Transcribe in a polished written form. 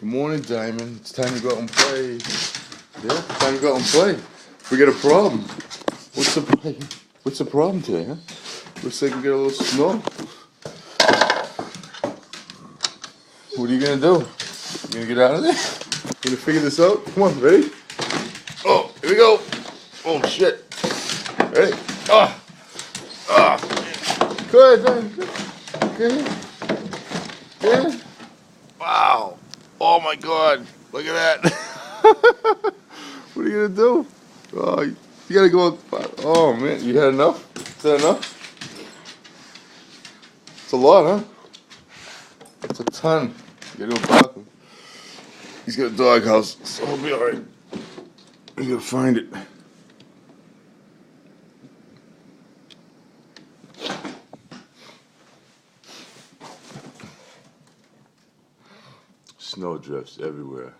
Good morning, Diamond. It's time to go out and play. Yeah, time to go out and play. We got a problem. What's the problem today, huh? Looks like we got a little snow. What are you gonna do? You gonna get out of there? You gonna figure this out? Come on, ready? Oh, here we go. Oh shit. Ready? Good, Diamond. Good. Good. Wow. Oh my God. Look at that. What are you gonna do? Oh, you gotta go. Oh man, you had enough? Is that enough? It's a lot, huh? It's a ton. You gotta go back. He's got a doghouse, so he'll be alright. We gotta find it. Snow drifts everywhere.